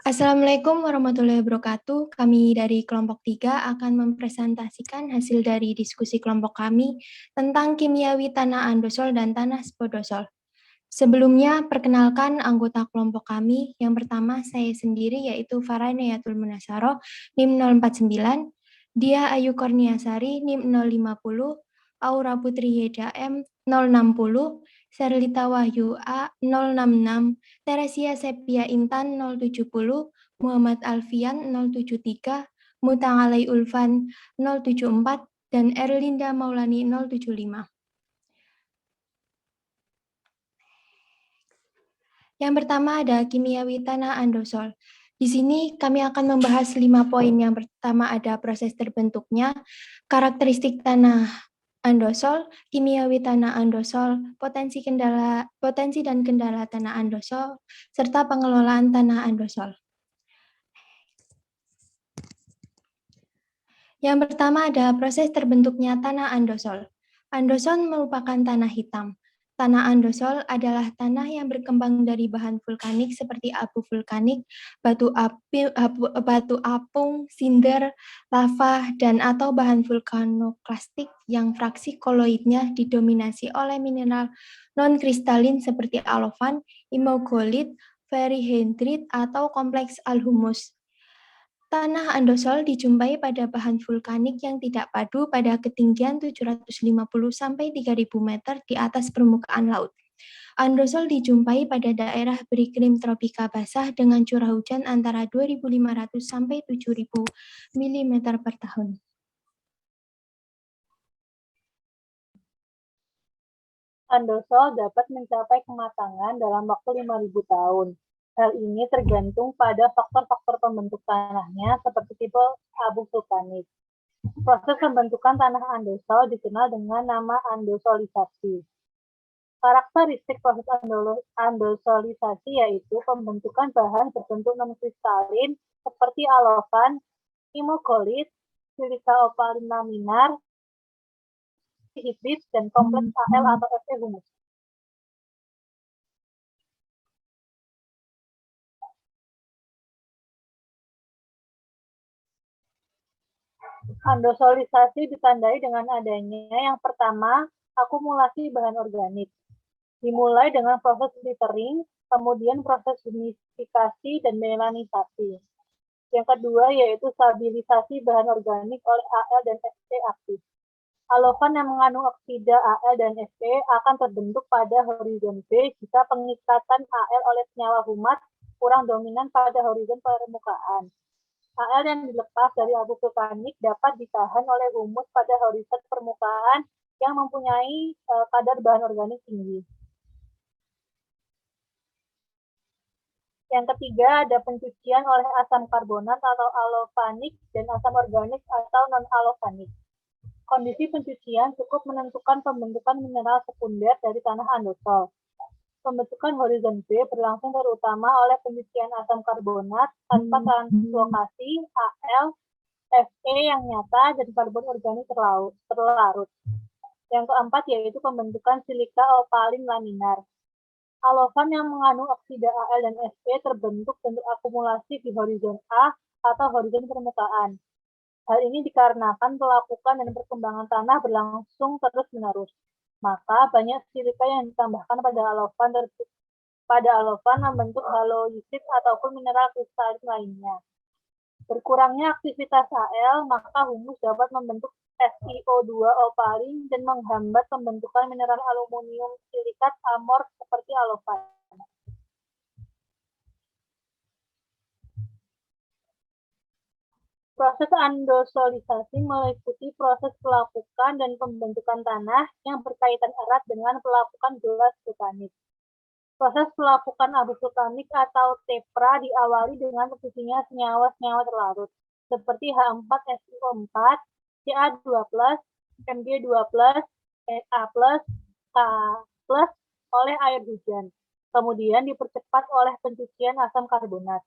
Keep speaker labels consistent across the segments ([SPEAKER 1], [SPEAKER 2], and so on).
[SPEAKER 1] Assalamualaikum warahmatullahi wabarakatuh. Kami dari kelompok 3 akan mempresentasikan hasil dari diskusi kelompok kami tentang kimiawi tanah andosol dan tanah spodosol. Sebelumnya, perkenalkan anggota kelompok kami. Yang pertama, saya sendiri yaitu Faraineyatul Munasaro, NIM 049, Dia Ayu Korniasari, NIM 050, Aura Putri Yeda M 060, Serlita Wahyu A 066, Teresia Sepia Intan 070, Muhammad Alfian 073, Mutangalai Ulfan 074, dan Erlinda Maulani 075. Yang pertama ada kimiawi tanah andosol. Di sini kami akan membahas 5 poin. Yang pertama ada proses terbentuknya, karakteristik tanah andosol, kimiawi tanah andosol, potensi dan kendala tanah andosol, serta pengelolaan tanah andosol. Yang pertama ada proses terbentuknya tanah andosol. Andosol merupakan tanah hitam. Tanah andosol adalah tanah yang berkembang dari bahan vulkanik seperti abu vulkanik, batu apung, sinder, lava, dan atau bahan vulkanoklastik yang fraksi koloidnya didominasi oleh mineral non-kristalin seperti alofan, imogolit, ferrihydrit, atau kompleks alhumus. Tanah andosol dijumpai pada bahan vulkanik yang tidak padu pada ketinggian 750 sampai 3.000 meter di atas permukaan laut. Andosol dijumpai pada daerah beriklim tropika basah dengan curah hujan antara 2.500 sampai 7.000 mm per tahun.
[SPEAKER 2] Andosol dapat mencapai kematangan dalam waktu 5.000 tahun. Hal ini tergantung pada faktor-faktor pembentuk tanahnya seperti tipe abu vulkanik. Proses pembentukan tanah andosol dikenal dengan nama andosolisasi. Karakteristik proses andosolisasi yaitu pembentukan bahan berbentuk non-kristalin seperti alofan, imogolit, silika opalin laminar, hibrid, dan kompleks AL atau Fe humus. Andosolisasi ditandai dengan adanya yang pertama, akumulasi bahan organik. Dimulai dengan proses filtering, kemudian proses humidifikasi dan melanisasi. Yang kedua yaitu stabilisasi bahan organik oleh Al dan Fe aktif. Alofan yang mengandung oksida Al dan Fe akan terbentuk pada horizon B jika pengikatan Al oleh senyawa humat kurang dominan pada horizon permukaan. Al yang dilepas dari abu vulkanik dapat ditahan oleh humus pada horizon permukaan yang mempunyai kadar bahan organik tinggi. Yang ketiga ada pencucian oleh asam karbonat atau alofanik dan asam organik atau non-alofanik. Kondisi pencucian cukup menentukan pembentukan mineral sekunder dari tanah andosol. Pembentukan horizon B berlangsung terutama oleh pencucian asam karbonat tanpa translokasi Al, Fe yang nyata, dan karbon organik terlarut. Yang keempat yaitu pembentukan silika opalin laminar. Alofan yang mengandung oksida Al dan Fe terbentuk dan terakumulasi di horizon A atau horizon permukaan. Hal ini dikarenakan pelapukan dan perkembangan tanah berlangsung terus-menerus. Maka banyak silika yang ditambahkan pada alofan membentuk haloisit ataupun mineral kristalin lainnya. Berkurangnya aktivitas Al, maka humus dapat membentuk SiO2 opalin dan menghambat pembentukan mineral aluminium silikat amorf seperti alofan. Proses andosolisasi meliputi proses pelapukan dan pembentukan tanah yang berkaitan erat dengan pelapukan gelas vulkanik. Proses pelapukan abu vulkanik atau tepra diawali dengan terciptanya senyawa-senyawa terlarut seperti H4SiO4, Ca2+, Mg2+, Na+, K+ oleh air hujan. Kemudian dipercepat oleh pencucian asam karbonat.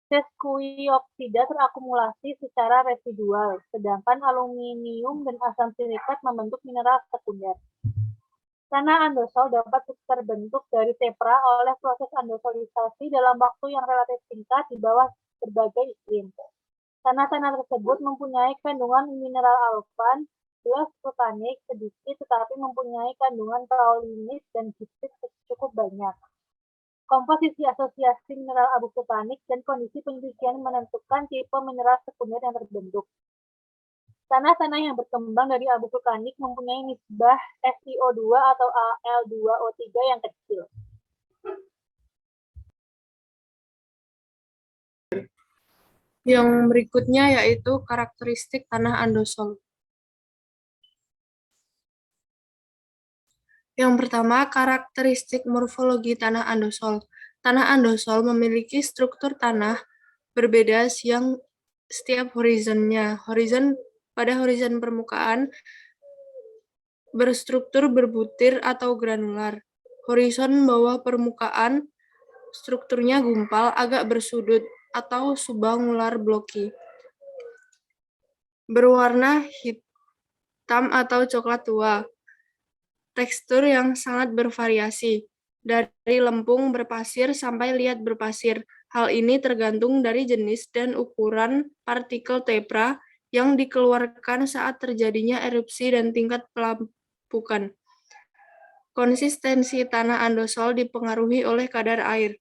[SPEAKER 2] Sesquioksida terakumulasi secara residual, sedangkan aluminium dan asam silikat membentuk mineral sekunder. Tanah andosol dapat terbentuk dari tepra oleh proses andosolisasi dalam waktu yang relatif singkat di bawah berbagai iklim. Tanah-tanah tersebut mempunyai kandungan mineral alofan, jelas vulkanik sedikit tetapi mempunyai kandungan kaolinis dan gipsit cukup banyak. Komposisi asosiasi mineral abu vulkanik dan kondisi pencucian menentukan tipe mineral sekunder yang terbentuk. Tanah-tanah yang berkembang dari abu vulkanik mempunyai nisbah SiO2 atau Al2O3 yang kecil.
[SPEAKER 3] Yang berikutnya yaitu karakteristik tanah andosol. Yang pertama, karakteristik morfologi tanah andosol. Tanah andosol memiliki struktur tanah berbeda yang setiap horizonnya. Pada horizon permukaan berstruktur berbutir atau granular. Horizon bawah permukaan strukturnya gumpal, agak bersudut, atau subangular blocky. Berwarna hitam atau coklat tua. Tekstur yang sangat bervariasi, dari lempung berpasir sampai liat berpasir. Hal ini tergantung dari jenis dan ukuran partikel tepra yang dikeluarkan saat terjadinya erupsi dan tingkat pelapukan. Konsistensi tanah andosol dipengaruhi oleh kadar air.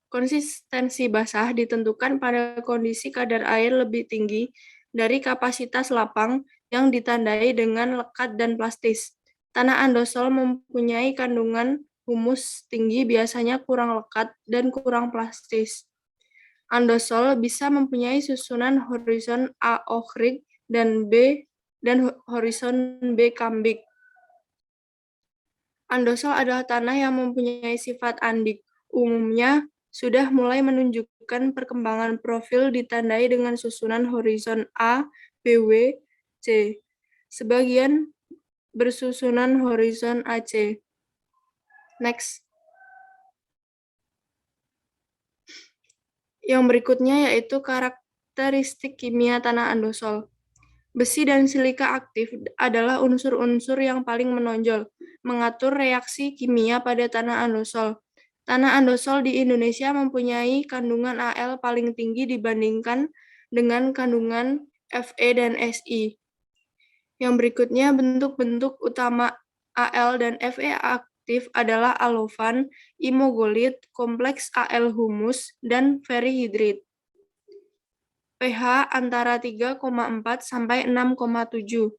[SPEAKER 3] Konsistensi basah ditentukan pada kondisi kadar air lebih tinggi dari kapasitas lapang yang ditandai dengan lekat dan plastis. Tanah andosol mempunyai kandungan humus tinggi, biasanya kurang lekat dan kurang plastis. Andosol bisa mempunyai susunan horizon A ochrik dan horizon B kambik. Andosol adalah tanah yang mempunyai sifat andik. Umumnya sudah mulai menunjukkan perkembangan profil ditandai dengan susunan horizon A, BW, C. Sebagian bersusunan horizon AC. Next. Yang berikutnya yaitu karakteristik kimia tanah andosol. Besi dan silika aktif adalah unsur-unsur yang paling menonjol mengatur reaksi kimia pada tanah andosol. Tanah andosol di Indonesia mempunyai kandungan Al paling tinggi dibandingkan dengan kandungan Fe dan Si. Yang berikutnya bentuk-bentuk utama Al dan Fe aktif adalah alofan, imogolit, kompleks Al humus, dan ferrihidrit. pH antara 3,4 sampai 6,7.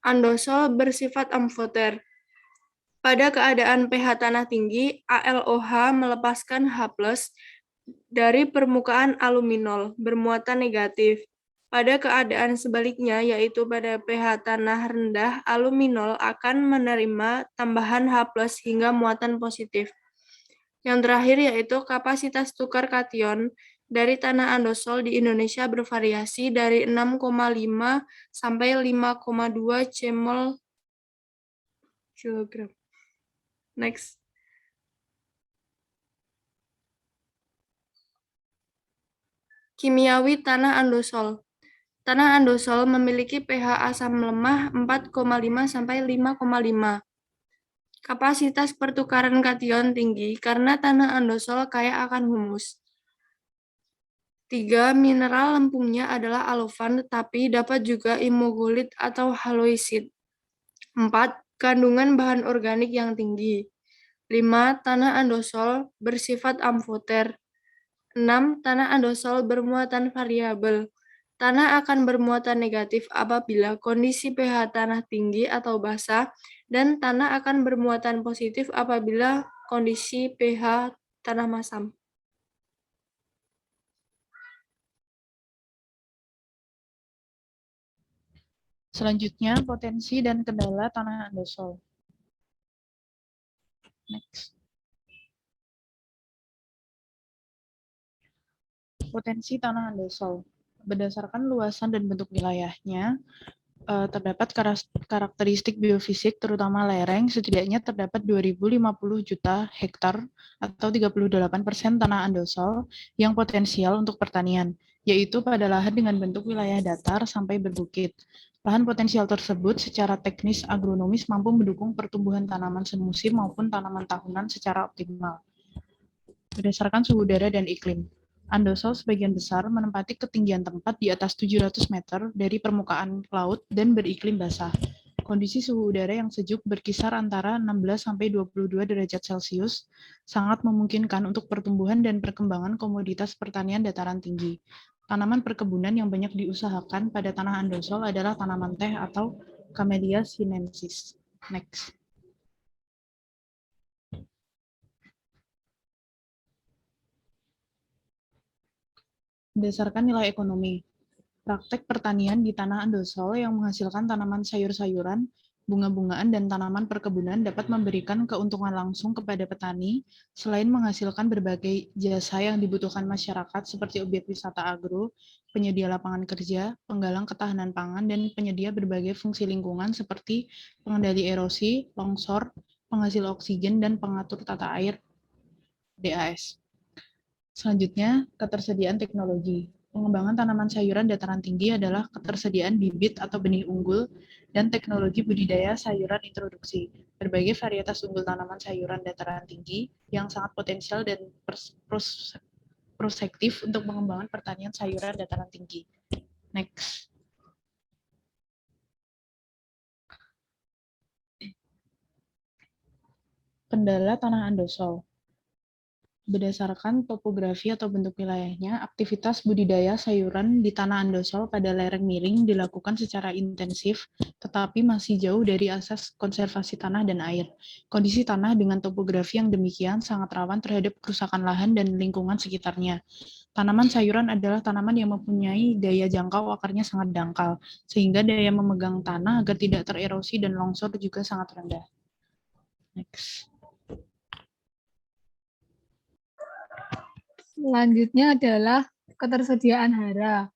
[SPEAKER 3] Andosol bersifat amfoter. Pada keadaan pH tanah tinggi, AlOH melepaskan H+ dari permukaan aluminol bermuatan negatif. Pada keadaan sebaliknya, yaitu pada pH tanah rendah, aluminol akan menerima tambahan H+ hingga muatan positif. Yang terakhir yaitu kapasitas tukar kation dari tanah andosol di Indonesia bervariasi dari 6,5 sampai 5,2 cmol kilogram. Next. Kimiawi tanah andosol. Tanah andosol memiliki pH asam lemah 4,5 sampai 5,5. Kapasitas pertukaran kation tinggi karena tanah andosol kaya akan humus. 3. Mineral lempungnya adalah alofan tetapi dapat juga imogolit atau haloisit. 4. Kandungan bahan organik yang tinggi. 5. Tanah andosol bersifat amfoter. 6. Tanah andosol bermuatan variabel. Tanah akan bermuatan negatif apabila kondisi pH tanah tinggi atau basah, dan tanah akan bermuatan positif apabila kondisi pH tanah masam.
[SPEAKER 4] Selanjutnya, potensi dan kendala tanah andosol. Next. Potensi tanah andosol. Berdasarkan luasan dan bentuk wilayahnya, terdapat karakteristik biofisik terutama lereng, setidaknya terdapat 2050 juta hektar atau 38% tanah andosol yang potensial untuk pertanian, yaitu pada lahan dengan bentuk wilayah datar sampai berbukit. Lahan potensial tersebut secara teknis agronomis mampu mendukung pertumbuhan tanaman semusim maupun tanaman tahunan secara optimal. Berdasarkan suhu udara dan iklim, andosol sebagian besar menempati ketinggian tempat di atas 700 meter dari permukaan laut dan beriklim basah. Kondisi suhu udara yang sejuk berkisar antara 16-22 derajat Celcius sangat memungkinkan untuk pertumbuhan dan perkembangan komoditas pertanian dataran tinggi. Tanaman perkebunan yang banyak diusahakan pada tanah andosol adalah tanaman teh atau Camellia sinensis. Next. Berdasarkan nilai ekonomi, praktek pertanian di tanah andosol yang menghasilkan tanaman sayur-sayuran, bunga-bungaan, dan tanaman perkebunan dapat memberikan keuntungan langsung kepada petani, selain menghasilkan berbagai jasa yang dibutuhkan masyarakat seperti objek wisata agro, penyedia lapangan kerja, penggalang ketahanan pangan, dan penyedia berbagai fungsi lingkungan seperti pengendali erosi, longsor, penghasil oksigen, dan pengatur tata air DAS. Selanjutnya, ketersediaan teknologi. Pengembangan tanaman sayuran dataran tinggi adalah ketersediaan bibit atau benih unggul dan teknologi budidaya sayuran introduksi. Berbagai varietas unggul tanaman sayuran dataran tinggi yang sangat potensial dan prospektif untuk pengembangan pertanian sayuran dataran tinggi. Next. Kendala tanah andosol. Berdasarkan topografi atau bentuk wilayahnya, aktivitas budidaya sayuran di tanah andosol pada lereng miring dilakukan secara intensif, tetapi masih jauh dari asas konservasi tanah dan air. Kondisi tanah dengan topografi yang demikian sangat rawan terhadap kerusakan lahan dan lingkungan sekitarnya. Tanaman sayuran adalah tanaman yang mempunyai daya jangkau akarnya sangat dangkal, sehingga daya memegang tanah agar tidak tererosi dan longsor juga sangat rendah. Next.
[SPEAKER 5] Selanjutnya adalah ketersediaan hara.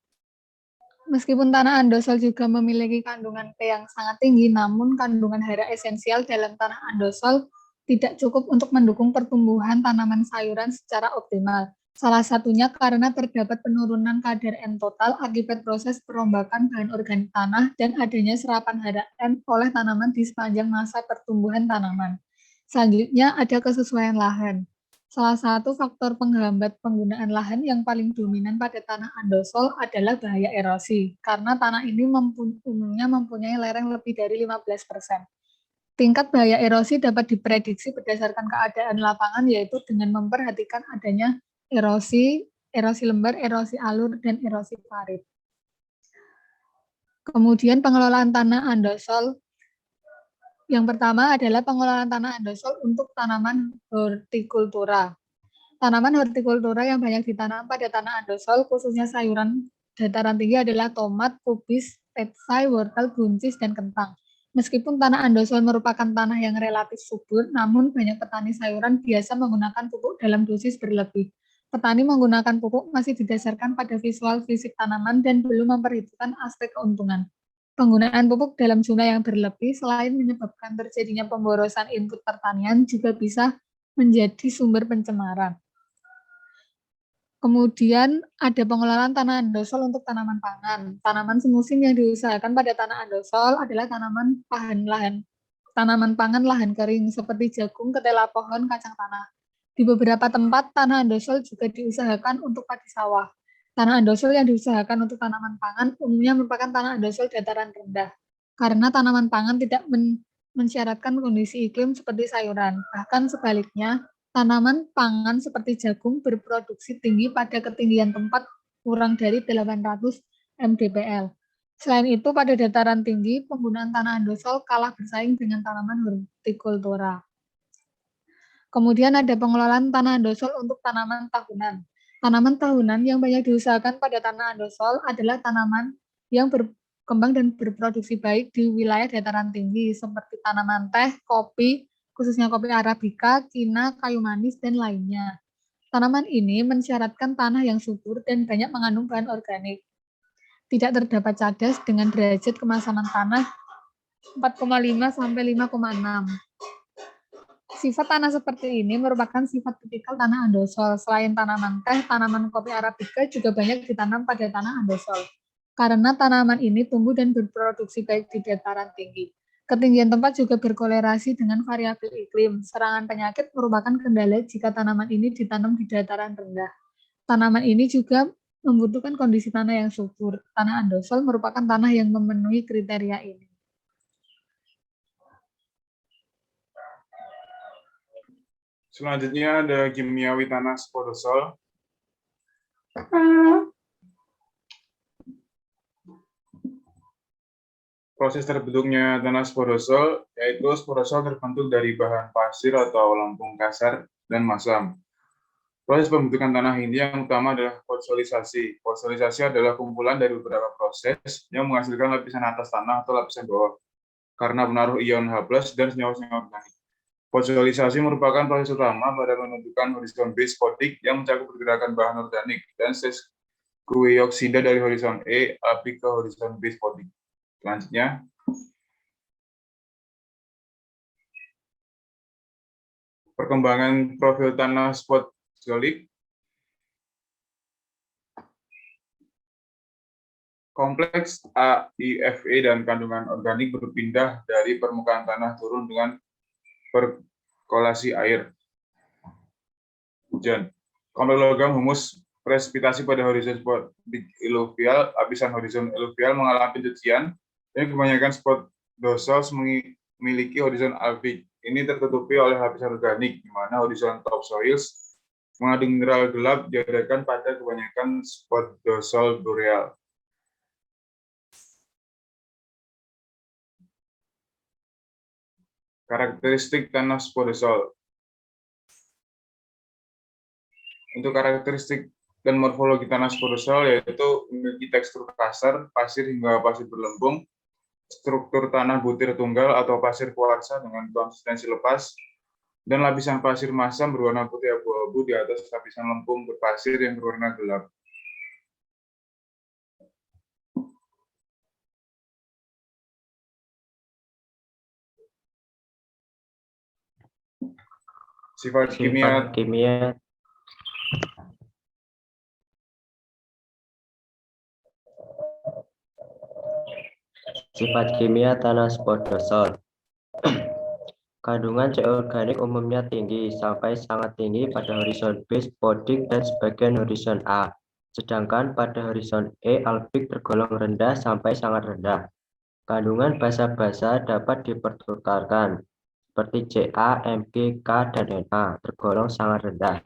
[SPEAKER 5] Meskipun tanah andosol juga memiliki kandungan P yang sangat tinggi, namun kandungan hara esensial dalam tanah andosol tidak cukup untuk mendukung pertumbuhan tanaman sayuran secara optimal. Salah satunya karena terdapat penurunan kadar N total akibat proses perombakan bahan organik tanah dan adanya serapan hara N oleh tanaman di sepanjang masa pertumbuhan tanaman. Selanjutnya ada kesesuaian lahan. Salah satu faktor penghambat penggunaan lahan yang paling dominan pada tanah andosol adalah bahaya erosi, karena tanah ini umumnya mempunyai lereng lebih dari 15%. Tingkat bahaya erosi dapat diprediksi berdasarkan keadaan lapangan, yaitu dengan memperhatikan adanya erosi lembar, erosi alur, dan erosi parit. Kemudian pengelolaan tanah andosol. Yang pertama adalah pengelolaan tanah andosol untuk tanaman hortikultura. Tanaman hortikultura yang banyak ditanam pada tanah andosol, khususnya sayuran dataran tinggi adalah tomat, kubis, petsai, wortel, buncis, dan kentang. Meskipun tanah andosol merupakan tanah yang relatif subur, namun banyak petani sayuran biasa menggunakan pupuk dalam dosis berlebih. Petani menggunakan pupuk masih didasarkan pada visual fisik tanaman dan belum memperhitungkan aspek keuntungan. Penggunaan pupuk dalam jumlah yang berlebih selain menyebabkan terjadinya pemborosan input pertanian juga bisa menjadi sumber pencemaran. Kemudian ada pengelolaan tanah andosol untuk tanaman pangan. Tanaman semusim yang diusahakan pada tanah andosol adalah tanaman pangan lahan kering seperti jagung, ketela pohon, kacang tanah. Di beberapa tempat tanah andosol juga diusahakan untuk padi sawah. Tanah andosol yang diusahakan untuk tanaman pangan umumnya merupakan tanah andosol dataran rendah, karena tanaman pangan tidak mensyaratkan kondisi iklim seperti sayuran. Bahkan sebaliknya, tanaman pangan seperti jagung berproduksi tinggi pada ketinggian tempat kurang dari 800 mdpl. Selain itu, pada dataran tinggi, penggunaan tanah andosol kalah bersaing dengan tanaman hortikultura. Kemudian ada pengelolaan tanah andosol untuk tanaman tahunan. Tanaman tahunan yang banyak diusahakan pada tanah andosol adalah tanaman yang berkembang dan berproduksi baik di wilayah dataran tinggi, seperti tanaman teh, kopi, khususnya kopi arabica, kina, kayu manis, dan lainnya. Tanaman ini mensyaratkan tanah yang subur dan banyak mengandung bahan organik. Tidak terdapat cadas dengan derajat kemasanan tanah 4,5 sampai 5,6. Sifat tanah seperti ini merupakan sifat tipikal tanah andosol. Selain tanaman teh, tanaman kopi arabica juga banyak ditanam pada tanah andosol. karena tanaman ini tumbuh dan berproduksi baik di dataran tinggi. Ketinggian tempat juga berkolerasi dengan variabel iklim. Serangan penyakit merupakan kendala jika tanaman ini ditanam di dataran rendah. Tanaman ini juga membutuhkan kondisi tanah yang subur. Tanah andosol merupakan tanah yang memenuhi kriteria ini.
[SPEAKER 6] Selanjutnya ada kimiawi tanah spodosol. Proses terbentuknya tanah spodosol, yaitu spodosol terbentuk dari bahan pasir atau lempung kasar dan masam. Proses pembentukan tanah ini yang utama adalah fossilisasi. Fossilisasi adalah kumpulan dari beberapa proses yang menghasilkan lapisan atas tanah atau lapisan bawah karena pengaruh ion H+ dan senyawa-senyawa organik. Fossilisasi merupakan proses utama pada pembentukan horizon base spodik yang mencakup pergerakan bahan organik dan sesquioksida dari horizon E api ke horizon base spodik. Selanjutnya, perkembangan profil tanah spodzolik. Kompleks AIFE dan kandungan organik berpindah dari permukaan tanah turun dengan perkolasi air. Hujan. Kompleks logam humus presipitasi pada horizon spodik eluvial, lapisan horizon eluvial mengalami pencucian, dan kebanyakan spodosol memiliki horizon alveik. Ini tertutupi oleh lapisan organik, di mana horizon topsoils mengandung mineral gelap diadakan pada kebanyakan spodosol boreal. Karakteristik tanah spodosol. Untuk karakteristik dan morfologi tanah spodosol yaitu memiliki tekstur kasar, pasir hingga pasir berlembung, struktur tanah butir tunggal atau pasir kuarsa dengan konsistensi lepas, dan lapisan pasir masam berwarna putih abu-abu di atas lapisan lempung berpasir yang berwarna gelap. Sifat kimia
[SPEAKER 7] tanah spodosol. Kandungan CO organik umumnya tinggi sampai sangat tinggi pada horizon B spodik dan sebagian horizon A, sedangkan pada horizon E alveik tergolong rendah sampai sangat rendah. Kandungan basa-basa dapat dipertukarkan seperti Ca, Mg, K, dan Na tergolong sangat rendah.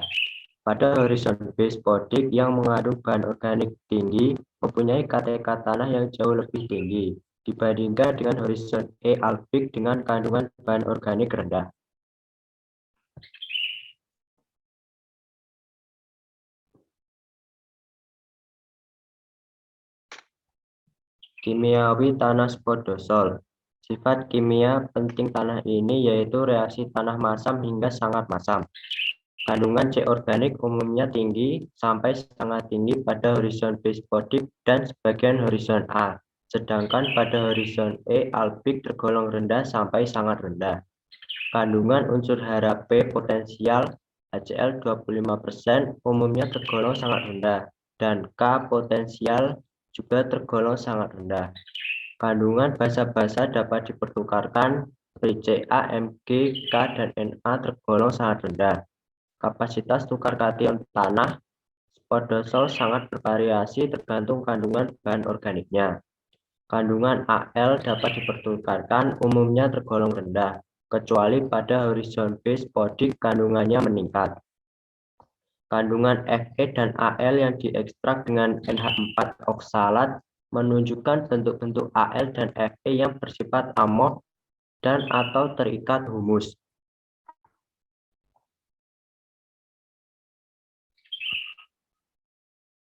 [SPEAKER 7] Pada horizon B spodik yang mengandung bahan organik tinggi mempunyai KTK tanah yang jauh lebih tinggi dibandingkan dengan horizon E alveik dengan kandungan bahan organik rendah. Kimiawi tanah spodosol. Sifat kimia penting tanah ini yaitu reaksi tanah masam hingga sangat masam. Kandungan C organik umumnya tinggi sampai sangat tinggi pada horizon B spodik dan sebagian horizon A, sedangkan pada horizon E alveik tergolong rendah sampai sangat rendah. Kandungan unsur hara P potensial HCl 25% umumnya tergolong sangat rendah dan K potensial juga tergolong sangat rendah. Kandungan basa-basa dapat dipertukarkan seperti Ca, Mg, K, dan Na tergolong sangat rendah. Kapasitas tukar kation tanah spodosol sangat bervariasi tergantung kandungan bahan organiknya. Kandungan Al dapat dipertukarkan umumnya tergolong rendah, kecuali pada horizon B spodik kandungannya meningkat. Kandungan Fe dan Al yang diekstrak dengan NH4 oksalat menunjukkan bentuk-bentuk Al dan Fe yang bersifat amorf dan atau terikat humus.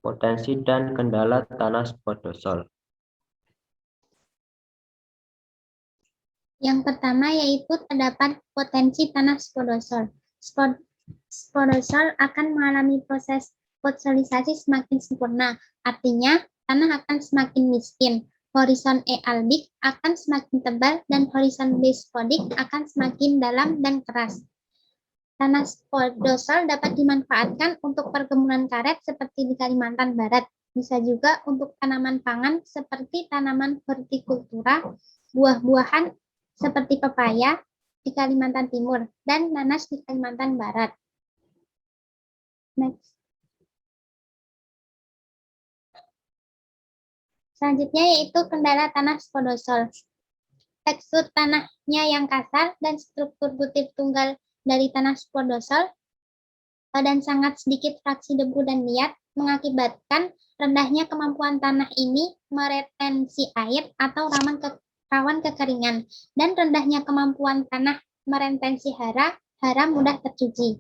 [SPEAKER 7] Potensi dan kendala tanah spodosol.
[SPEAKER 8] Yang pertama yaitu terdapat potensi tanah spodosol. Spodosol akan mengalami proses fossilisasi semakin sempurna, artinya tanah akan semakin miskin. Horizon E alveik akan semakin tebal dan horizon B spodik akan semakin dalam dan keras. Tanah spodosol dapat dimanfaatkan untuk perkebunan karet seperti di Kalimantan Barat, Bisa juga untuk tanaman pangan seperti tanaman hortikultura, buah-buahan seperti pepaya di Kalimantan Timur dan nanas di Kalimantan Barat. Next. Selanjutnya yaitu kendala tanah spodosol. Tekstur tanahnya yang kasar dan struktur butir tunggal dari tanah spodosol dan sangat sedikit fraksi debu dan liat mengakibatkan rendahnya kemampuan tanah ini meretensi air atau rawan kekeringan dan rendahnya kemampuan tanah meretensi hara mudah tercuci.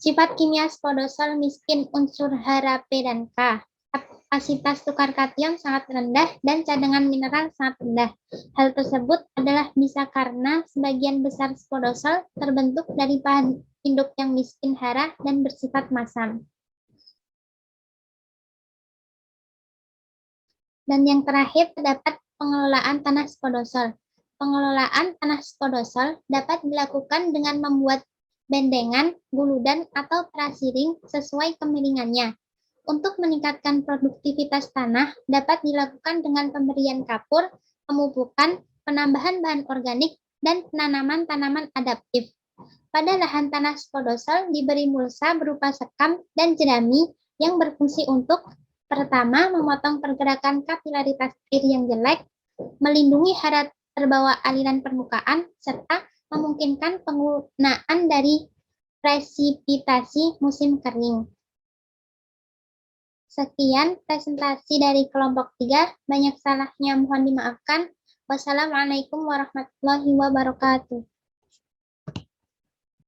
[SPEAKER 8] Sifat kimia spodosol miskin unsur Hara, P, dan K. Kapasitas tukar kation sangat rendah dan cadangan mineral sangat rendah. Hal tersebut adalah bisa karena sebagian besar spodosol terbentuk dari bahan induk yang miskin hara dan bersifat masam. Dan yang terakhir terdapat pengelolaan tanah spodosol. Pengelolaan tanah spodosol dapat dilakukan dengan membuat bendengan, guludan, atau prasiring sesuai kemiringannya. Untuk meningkatkan produktivitas tanah dapat dilakukan dengan pemberian kapur, pemupukan, penambahan bahan organik, dan penanaman tanaman adaptif. Pada lahan tanah spodosol diberi mulsa berupa sekam dan jerami yang berfungsi untuk pertama, memotong pergerakan kapilaritas air yang jelek, melindungi hara terbawa aliran permukaan, serta memungkinkan penggunaan dari presipitasi musim kering. Sekian presentasi dari kelompok 3. Banyak salahnya mohon dimaafkan. Wassalamualaikum warahmatullahi wabarakatuh.